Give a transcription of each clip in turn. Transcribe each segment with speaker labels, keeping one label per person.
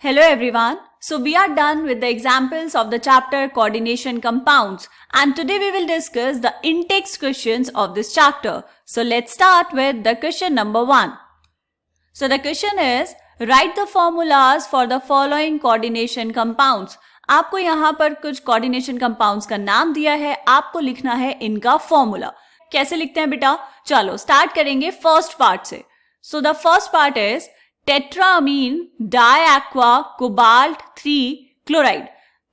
Speaker 1: Hello everyone. So we are done with the examples of the chapter coordination compounds and today we will discuss the in-text questions of this chapter. So let's start with the question number 1. So the question is write the formulas for the following coordination compounds. आपको यहाँ पर कुछ coordination compounds का नाम दिया है, आपको लिखना है इनका फॉर्मूला. कैसे लिखते हैं बेटा? चलो स्टार्ट करेंगे फर्स्ट पार्ट से. So the first part is tetraammine diaqua cobalt 3 chloride.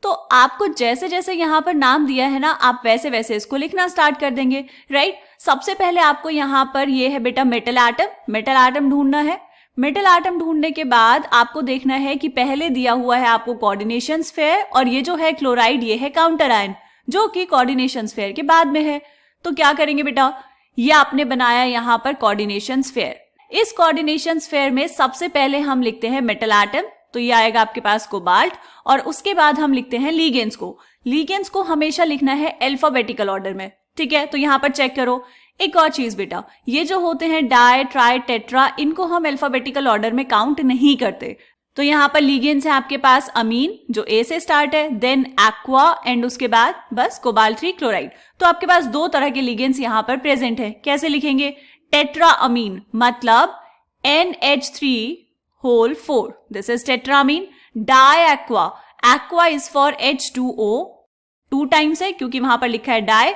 Speaker 1: तो आपको जैसे जैसे यहाँ पर नाम दिया है ना, आप वैसे वैसे इसको लिखना स्टार्ट कर देंगे, राइट. सबसे पहले आपको यहाँ पर ये है बेटा मेटल एटम ढूंढना है. मेटल एटम ढूंढने के बाद आपको देखना है कि पहले दिया हुआ है आपको कोऑर्डिनेशन स्फीयर और ये जो है क्लोराइड ये है काउंटर आयन जो कि कोऑर्डिनेशन स्फीयर के बाद में है. तो क्या करेंगे बेटा, ये आपने बनाया यहाँ पर कोऑर्डिनेशन स्फीयर. इस कोऑर्डिनेशन स्फीयर में सबसे पहले हम लिखते हैं मेटल एटम, तो ये आएगा आपके पास कोबाल्ट, और उसके बाद हम लिखते हैं लीगेंड्स को. लीगेंड्स को हमेशा लिखना है अल्फाबेटिकल ऑर्डर में, ठीक है. तो यहाँ पर चेक करो. एक और चीज बेटा, ये जो होते हैं डाई ट्राई टेट्रा, इनको हम अल्फाबेटिकल ऑर्डर में काउंट नहीं करते. तो यहाँ पर लीगेंड्स है आपके पास अमीन जो ए से स्टार्ट है, देन एक्वा एंड उसके बाद बस कोबाल्ट 3 क्लोराइड. तो आपके पास दो तरह के लीगेंड्स यहाँ पर प्रेजेंट है. कैसे लिखेंगे? टेट्रा अमीन मतलब NH3 whole 4. This is tetraamine. Diaqua. Aqua is for H2O. 2 times है क्योंकि वहां पर लिखा है डाई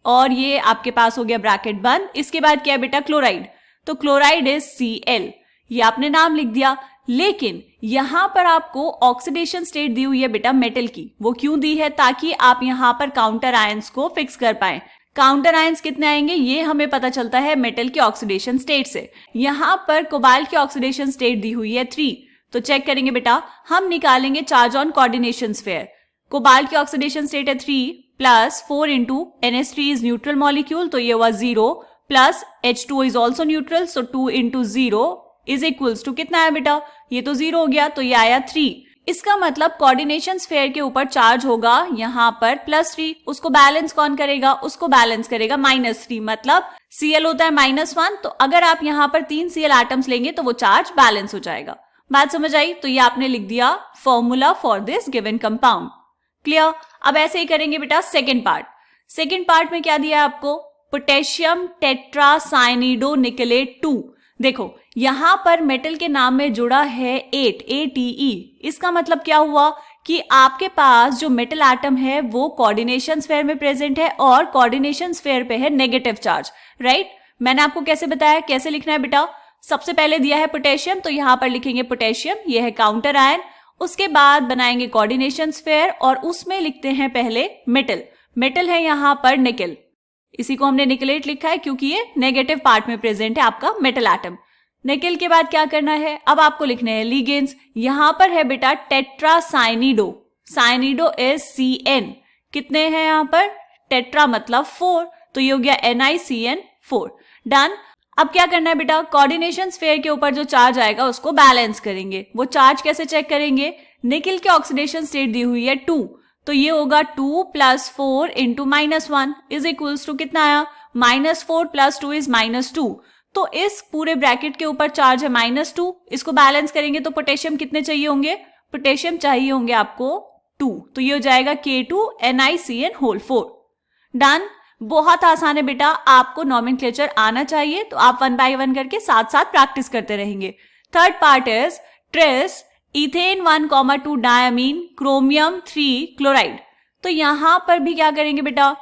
Speaker 1: और ये आपके पास हो गया ब्रैकेट बंद. इसके बाद क्या है बेटा? क्लोराइड. तो क्लोराइड इज Cl. ये आपने नाम लिख दिया. लेकिन यहां पर आपको ऑक्सीडेशन स्टेट दी हुई है बेटा मेटल की. वो क्यों दी है? ताकि आप यहां पर काउंटर आयंस को फिक्स कर पाए. काउंटर आयंस कितने आएंगे ये हमें पता चलता है मेटल की ऑक्सीडेशन स्टेट से. यहां पर कोबाल्ट की ऑक्सीडेशन स्टेट दी हुई है 3. तो चेक करेंगे बेटा, हम निकालेंगे charge on coordination sphere. Cobalt की ऑक्सीडेशन स्टेट है 3 plus 4 into NH3 is neutral molecule, तो ये हुआ 0 plus H2O is also neutral, so 2 into 0 is equals to कितना है बेटा? ये तो 0 हो गया, तो ये आया 3. इसका मतलब कोऑर्डिनेशन स्फीयर के ऊपर चार्ज होगा यहाँ पर +3. उसको बैलेंस कौन करेगा? उसको बैलेंस करेगा -3. मतलब Cl होता है -1. तो अगर आप यहाँ पर 3 Cl एटम्स लेंगे तो वो चार्ज बैलेंस हो जाएगा. बात समझ आई? तो ये आपने लिख दिया formula for this given compound. Clear? अब ऐसे ही करेंगे बेटा सेकेंड पार्ट. सेकेंड पार्ट में क्या दिया है आपको? पोटेशियम टेट्रासाइनिडो निकेलेट 2. देखो यहां पर मेटल के नाम में जुड़ा है 8 ATE. इसका मतलब क्या हुआ कि आपके पास जो मेटल एटम है वो कोऑर्डिनेशन स्फीयर में प्रेजेंट है और कोऑर्डिनेशन स्फीयर पे है नेगेटिव चार्ज, राइट. मैंने आपको कैसे बताया कैसे लिखना है बेटा? सबसे पहले दिया है पोटेशियम, तो यहां पर लिखेंगे पोटेशियम, ये है काउंटर आयन. उसके बाद बनाएंगे कोऑर्डिनेशन स्फीयर और उसमें लिखते हैं पहले मेटल. मेटल है यहां पर निकेल, इसी को हमने निकेलेट लिखा है क्योंकि ये नेगेटिव पार्ट में प्रेजेंट है आपका मेटल एटम. निकेल के बाद क्या करना है? अब आपको लिखने हैं लीगेंड्स. यहां पर है बेटा टेट्रासाइनिडो. साइनिडो इज CN. कितने हैं यहां पर? टेट्रा मतलब 4, तो ये हो गया NiCN4. डन. अब क्या करना है बेटा? कोऑर्डिनेशन स्फीयर के ऊपर जो चार्ज आएगा उसको बैलेंस करेंगे. वो चार्ज कैसे चेक करेंगे? निकेल की ऑक्सीडेशन स्टेट दी हुई है 2, तो ये होगा 2 plus 4 into -1 is equals to कितना आया? -4 प्लस 2 इज -2. तो इस पूरे ब्रैकेट के ऊपर चार्ज है -2. इसको बैलेंस करेंगे तो पोटेशियम कितने चाहिए होंगे? पोटेशियम चाहिए होंगे आपको 2, तो ये हो जाएगा K2 NiCN होल 4. डन. बहुत आसान है बेटा, आपको नॉमेनक्लेचर आना चाहिए तो आप 1 बाय 1 करके साथ साथ प्रैक्टिस करते रहेंगे. Third part is trace ethane 1,2 diamine chromium 3 chloride. तो यहां पर भी क्या करेंगे बेटा?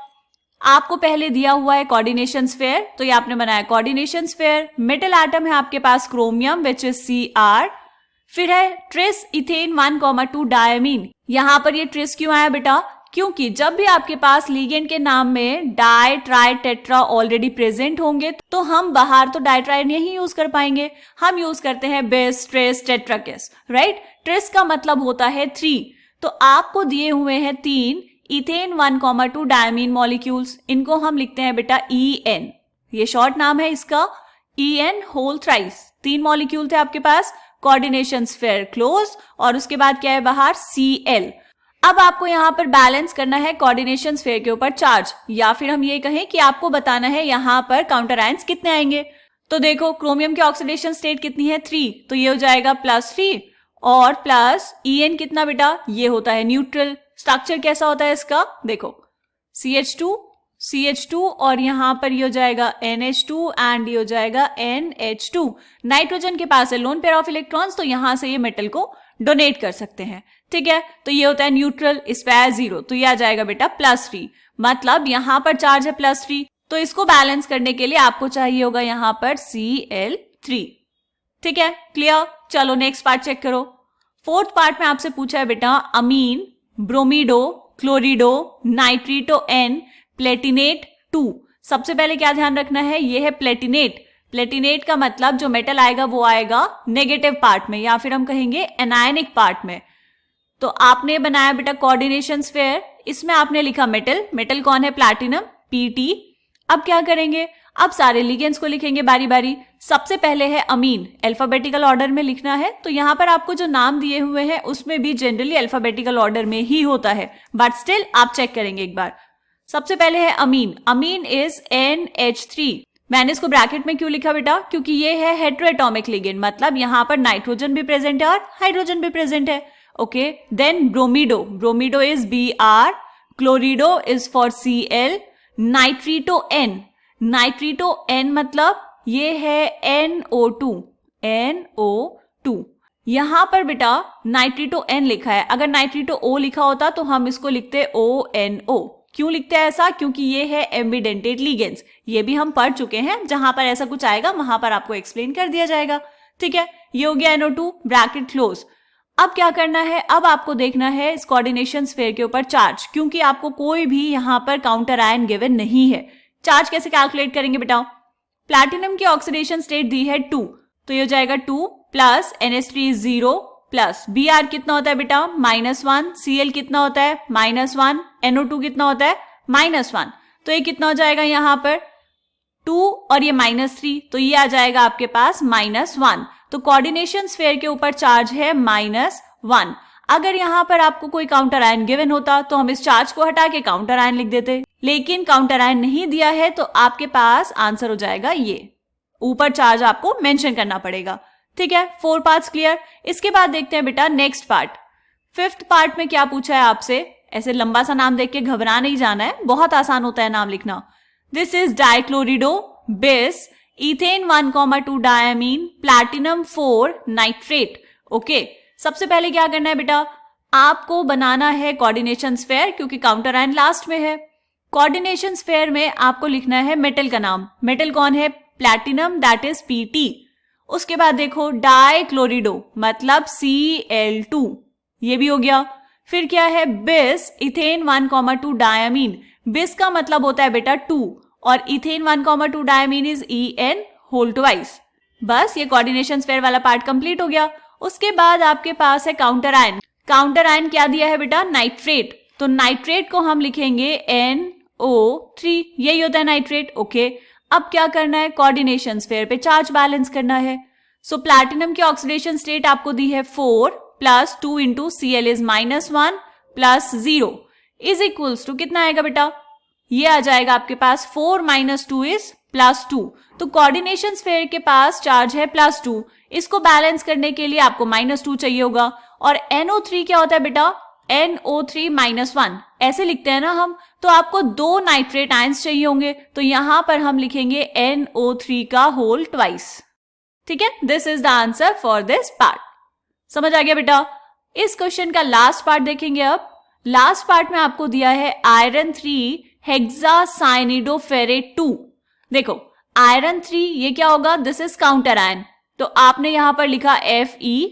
Speaker 1: आपको पहले दिया हुआ है कोऑर्डिनेशन स्फीयर, तो ये आपने बनाया कोऑर्डिनेशन स्फीयर. मेटल एटम है आपके पास क्रोमियम विच इज Cr. फिर है ट्रेस इथेन 1,2 डायमीन. यहां पर ये ट्रेस क्यों आया बेटा? क्योंकि जब भी आपके पास लीगेंड के नाम में di tri tetra already present होंगे तो हम बाहर तो डाई ट्राई नहीं यूज कर पाएंगे, हम यूज करते हैं बेस ट्रेस टेट्राकेस, राइट. ट्रेस का मतलब होता है 3. तो आपको दिए हुए हैं 3 इथेन 1,2 डायमीन मॉलिक्यूल्स. इनको हम लिखते हैं बेटा EN. ये शॉर्ट नाम है इसका. EN whole thrice. 3 मॉलिक्यूल थे आपके पास. कोऑर्डिनेशन स्फीयर क्लोज और उसके बाद क्या है बाहर? Cl. अब आपको यहाँ पर बैलेंस करना है कोऑर्डिनेशन स्फीयर के ऊपर चार्ज, या फिर हम ये कहें कि आपको बताना है यहाँ पर काउंटर आयंस कितने आएंगे. तो देखो क्रोमियम की ऑक्सीडेशन स्टेट कितनी है? 3, तो ये हो जाएगा +3 और प्लस En कितना बेटा, ये होता है न्यूट्रल। स्ट्रक्चर कैसा होता है इसका, देखो CH2 और यहां पर ये हो जाएगा NH2 एंड ये हो जाएगा NH2। नाइट्रोजन के पास है लोन पेयर ऑफ इलेक्ट्रॉन्स, तो यहां से ये मेटल को डोनेट कर सकते हैं, ठीक है। तो ये होता है न्यूट्रल, इस पे है 0, तो ये आ जाएगा बेटा +3, मतलब यहां पर चार्ज है +3, तो इसको बैलेंस करने के लिए आपको चाहिए होगा यहां पर Cl3, ठीक है, क्लियर। चलो नेक्स्ट पार्ट चेक करो। फोर्थ पार्ट में आपसे पूछा है बेटा अमीन, ब्रोमीडो, क्लोरिडो, नाइट्रीटो N, प्लेटिनेट 2। सबसे पहले क्या ध्यान रखना है, ये है प्लेटिनेट। प्लेटिनेट का मतलब जो मेटल आएगा वो आएगा नेगेटिव पार्ट में, या फिर हम कहेंगे एनायनिक पार्ट में। तो आपने बनाया बेटा कोऑर्डिनेशन स्फीयर, इसमें आपने लिखा मेटल, मेटल कौन है, प्लैटिनम Pt। अब क्या करेंगे, अब सारे लिगेंड्स को लिखेंगे बारी बारी। सबसे पहले है अमीन, अल्फाबेटिकल ऑर्डर में लिखना है, तो यहाँ पर आपको जो नाम दिए हुए हैं उसमें भी जनरली अल्फाबेटिकल ऑर्डर में ही होता है, बट स्टिल आप चेक करेंगे एक बार। सबसे पहले है अमीन, अमीन इज NH3। मैंने इसको ब्रैकेट में क्यों लिखा बेटा, क्योंकि ये है हेटेरोएटॉमिक लिगेंड, मतलब यहाँ पर नाइट्रोजन भी प्रेजेंट है और हाइड्रोजन भी प्रेजेंट है, okay. Then bromido, bromido is Br, chlorido is for Cl, nitrito N, nitrito N मतलब ये है NO2, यहां पर बेटा नाइट्रीटो N लिखा है, अगर नाइट्रीटो O लिखा होता तो हम इसको लिखते ONO। क्यों लिखते हैं ऐसा, क्योंकि ये है एम्बिडेंटेड लिगेंड्स, ये भी हम पढ़ चुके हैं, जहां पर ऐसा कुछ आएगा वहां पर आपको एक्सप्लेन कर दिया जाएगा, ठीक है। ये हो गया NO2, ब्रैकेट क्लोज। अब क्या करना है, अब आपको देखना है इस कोऑर्डिनेशन स्फीयर के ऊपर चार्ज, क्योंकि आपको कोई भी यहां पर काउंटर आयन गिवन नहीं है। चार्ज कैसे कैलकुलेट करेंगे बेटा, प्लैटिनम की ऑक्सीडेशन स्टेट दी है 2, तो ये हो जाएगा 2 plus NH3 is 0 plus Br कितना होता है बेटा -1, Cl कितना होता है -1, NO2 कितना होता है -1, तो ये कितना हो जाएगा यहाँ पर 2 और ये -3, तो ये आ जाएगा आपके पास -1। तो कोऑर्डिनेशन स्फीयर के ऊपर चार्ज है -1। अगर यहाँ पर आपको कोई काउंटर आयन गिवन होता तो हम इस चार्ज को हटा के काउंटर आयन लिख देते, लेकिन काउंटर आयन नहीं दिया है, तो आपके पास आंसर हो जाएगा ये, ऊपर चार्ज आपको मेंशन करना पड़ेगा, ठीक है। 4 पार्ट्स क्लियर। इसके बाद देखते हैं बेटा नेक्स्ट पार्ट। 5th पार्ट में क्या पूछा है आपसे, ऐसे लंबा सा नाम देख के घबरा नहीं जाना है, बहुत आसान होता है नाम लिखना। दिस इज डाइक्लोरिडो, बिस, ethane 1,2 diamine, platinum 4 nitrate, okay. सबसे पहले क्या करना है बेटा, आपको बनाना है कोऑर्डिनेशन स्फीयर, क्योंकि काउंटर आयन लास्ट में है। कोऑर्डिनेशन स्फीयर में आपको लिखना है मेटल का नाम, मेटल कौन है, प्लैटिनम, दैट इज Pt। उसके बाद देखो डाइक्लोरिडो मतलब Cl2, ये भी हो गया। फिर क्या है, बिस, इथेन 1,2 डायमीन, बिस का मतलब होता है बेटा 2 और ethane 1,2 diamine is En whole twice. बस ये कोऑर्डिनेशन स्फीयर वाला पार्ट कंप्लीट हो गया। उसके बाद आपके पास है काउंटर आयन। काउंटर आयन क्या दिया है बेटा, नाइट्रेट, तो नाइट्रेट को हम लिखेंगे NO3, यही होता है नाइट्रेट, ओके। अब क्या करना है, कोऑर्डिनेशन स्फीयर पे चार्ज बैलेंस करना है। सो प्लैटिनम की ऑक्सीडेशन स्टेट आपको दी है 4 plus 2 into Cl is -1 plus 0 is equals to कितना आएगा बेटा, ये आ जाएगा आपके पास 4 - 2 इज +2। तो कोऑर्डिनेशन स्फीयर के पास चार्ज है +2, इसको बैलेंस करने के लिए आपको -2 चाहिए होगा। और NO3 क्या होता है बेटा, NO3 -1 ऐसे लिखते हैं ना हम, तो आपको 2 नाइट्रेट आयंस चाहिए होंगे, तो यहां पर हम लिखेंगे NO3 का होल ट्वाइस, ठीक है। This is the answer for this part. समझ आ गया बेटा। इस क्वेश्चन का लास्ट पार्ट देखेंगे। अब लास्ट पार्ट में आपको दिया है आयरन 3 हेक्सासाइनिडोफेरेट 2। देखो आयरन 3 ये क्या होगा, दिस इज काउंटर आयन, तो आपने यहां पर लिखा Fe,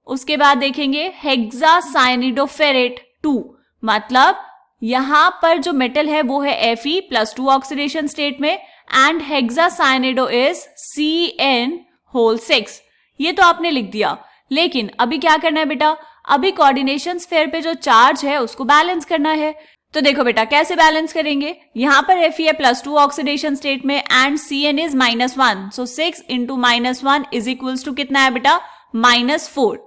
Speaker 1: उसके बाद देखेंगे हेक्सासाइनिडोफेरेट 2, मतलब यहां पर जो मेटल है वो है Fe +2 ऑक्सीडेशन स्टेट में, एंड हेक्सासाइनिडो इज Cn होल 6। ये तो आपने लिख दिया, लेकिन अभी क्या करना है बेटा, अभी कोऑर्डिनेशन स्फीयर पे जो चार्ज है उसको बैलेंस करना है। तो देखो बेटा कैसे बैलेंस करेंगे, यहां पर Fe है +2 ऑक्सीडेशन स्टेट में and Cn is -1, so 6 into -1 is equals to कितना है बेटा, -4।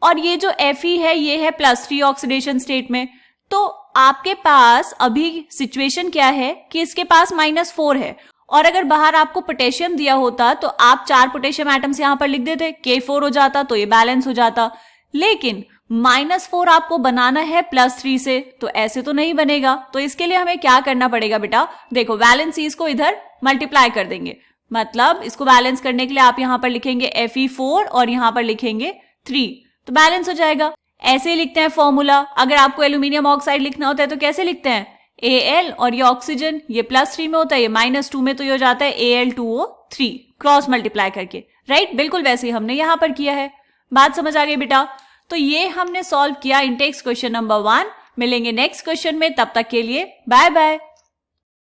Speaker 1: और ये जो Fe है ये है +3 ऑक्सीडेशन स्टेट में, तो आपके पास अभी सिचुएशन क्या है कि इसके पास -4 है, और अगर बाहर आपको पोटेशियम दिया होता तो आप 4 पोटेशियम एटम्स यहां पर लिख देते, K4 हो जाता, तो ये बैलेंस हो जाता। लेकिन -4 आपको बनाना है +3 से, तो ऐसे तो नहीं बनेगा। तो इसके लिए हमें क्या करना पड़ेगा बेटा, देखो वैलेंसीज को इधर मल्टीप्लाई कर देंगे, मतलब इसको बैलेंस करने के लिए आप यहां पर लिखेंगे Fe4 और यहां पर लिखेंगे 3, तो बैलेंस हो जाएगा। ऐसे ही लिखते हैं फॉर्मूला। अगर आपको एल्यूमिनियम ऑक्साइड लिखना होता है तो कैसे लिखते हैं, Al और ये ऑक्सीजन, ये +3 में होता है, ये -2 में, तो ये हो जाता है Al2O3 क्रॉस मल्टीप्लाई करके, राइट। बिल्कुल वैसे ही हमने यहां पर किया है। बात समझ आ गई बेटा। तो ये हमने सॉल्व किया इंटेक्स क्वेश्चन नंबर 1। मिलेंगे नेक्स्ट क्वेश्चन में, तब तक के लिए बाय बाय।